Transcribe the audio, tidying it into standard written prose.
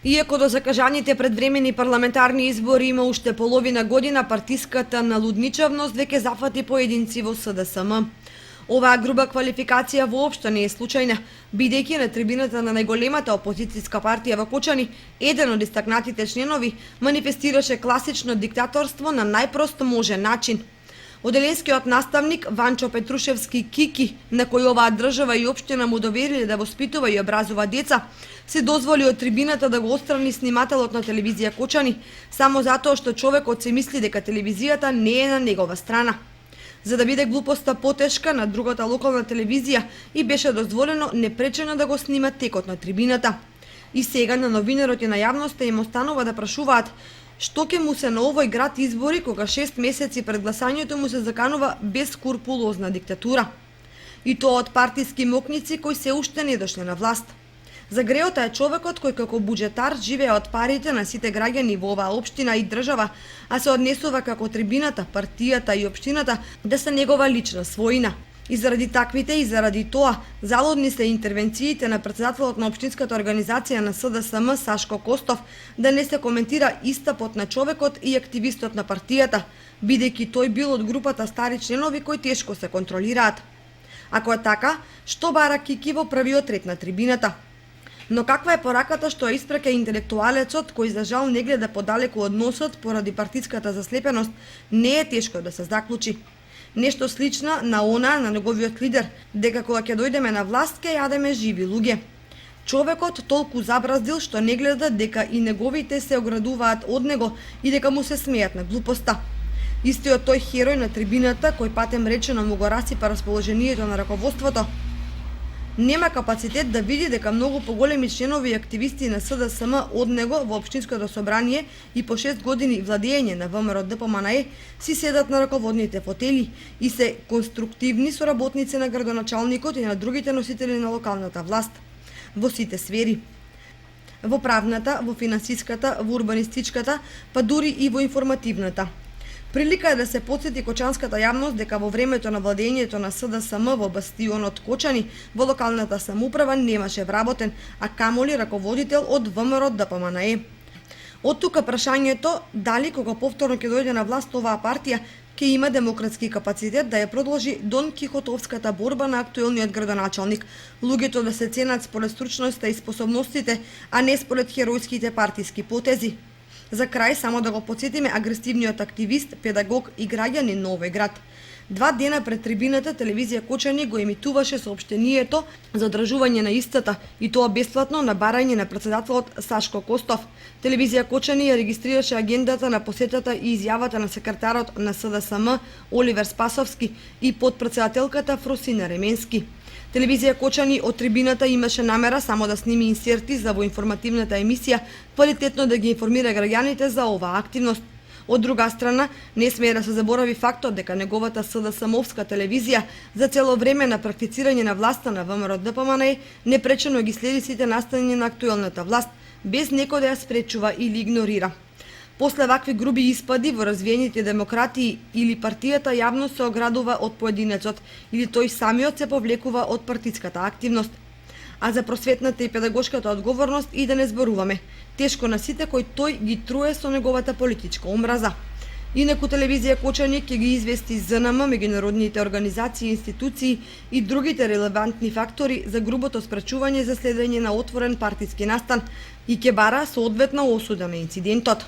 Иако до закажаните предвремени парламентарни избори има уште половина година, партиската налудничавност веќе зафати поединци во СДСМ. Оваа груба квалификација воопшто не е случајна, бидејќи на трибината на најголемата опозицијска партија во Кочани, еден од истакнатите членови манифестираше класично диктаторство на најпрост можен начин. Оделенскиот наставник Ванчо Петрушевски Кики, на кој оваа држава и општина му довериле да воспитува и образува деца, се дозволи од трибината да го отстрани снимателот на телевизија Кочани, само затоа што човекот се мисли дека телевизијата не е на негова страна. За да биде глупоста потешка на другата локална телевизија и беше дозволено непречено да го снима текот на трибината. И сега на новинарот и на јавноста им останува да прашуваат што ќе му се на овој град избори кога 6 месеци пред гласањето му се заканува бескрупулозна диктатура. И тоа од партиски мокници кои се уште не дошле на власт. Загреота е човекот кој како буџетар живее од парите на сите граѓани во оваа општина и држава, а се однесува како трибината, партијата и општината да се негова лична својина. И заради таквите и заради тоа, залудни се интервенциите на претседателот на општинската организација на СДСМ Сашко Костов да не се коментира истапот на човекот и активистот на партијата, бидејќи тој бил од групата стари членови кои тешко се контролираат. Ако е така, што бара Кики во првиот ред на трибината? Но каква е пораката што ја испрека интелектуалецот кој за жал не гледа подалеку од носот поради партиската заслепеност, не е тешко да се заклучи. Нешто слично на она на неговиот лидер, дека кога ќе дојдеме на власт ќе јадеме живи луѓе. Човекот толку забраздил што не гледа дека и неговите се оградуваат од него и дека му се смеат на глупоста. Истиот тој херој на трибината кој патем речено му го расипа расположението на раководството, нема капацитет да види дека многу поголеми членови и активисти на СДСМ од него во општинското собрание и по 6 години владење на ВМРО ДПМНЕ си седат на раководните фотели и се конструктивни соработници на градоначалникот и на другите носители на локалната власт во сите сфери. Во правната, во финансиската, во урбанистичката, па дури и во информативната. Прилика е да се потсети кочанската јавност дека во времето на владењето на СДСМ во бастионот Кочани во локалната самоуправа немаше вработен, а камоли раководител од ВМРО ДПМНЕ. Од тука прашањето дали кога повторно ќе дојде на власт оваа партија ќе има демократски капацитет да ја продолжи Дон Кихотовската борба на актуелниот градоначалник, луѓето да се ценат според стручноста и способностите, а не според херојските партиски потези. За крај само да го потсетиме агресивниот активист, педагог и граѓанин на овој град. 2 дена пред трибината телевизија Кочани го емитуваше соопштението за одржување на истата и тоа бесплатно на барање на претседателот Сашко Костов. Телевизија Кочани ја регистрираше агендата на посетата и изјавата на секретарот на СДСМ Оливер Спасовски и подпредседателката Фросина Ременски. Телевизија Кочани од трибината имаше намера само да сними инсерти за во информативната емисија, квалитетно да ги информира граѓаните за оваа активност. Од друга страна, не смее да се заборави фактот дека неговата СДСМовска телевизија за цело време на практицирање на власта на ВМРО ДПМНЕ непречено ги следи сите настани на актуелната власт, без некој да ја спречува или игнорира. После вакви груби испади во развиените демократии или партијата јавно се оградува од поединецот или тој самиот се повлекува од партиската активност. А за просветната и педагошката одговорност и да не зборуваме. Тешко на сите кои тој ги труе со неговата политичка омраза. Инаку телевизија Кочани ќе ги извести ЗНМ, меѓународните организации, институции и другите релевантни фактори за грубото спречување за следење на отворен партиски настан и ќе бара соодветна осуда на инцидентот.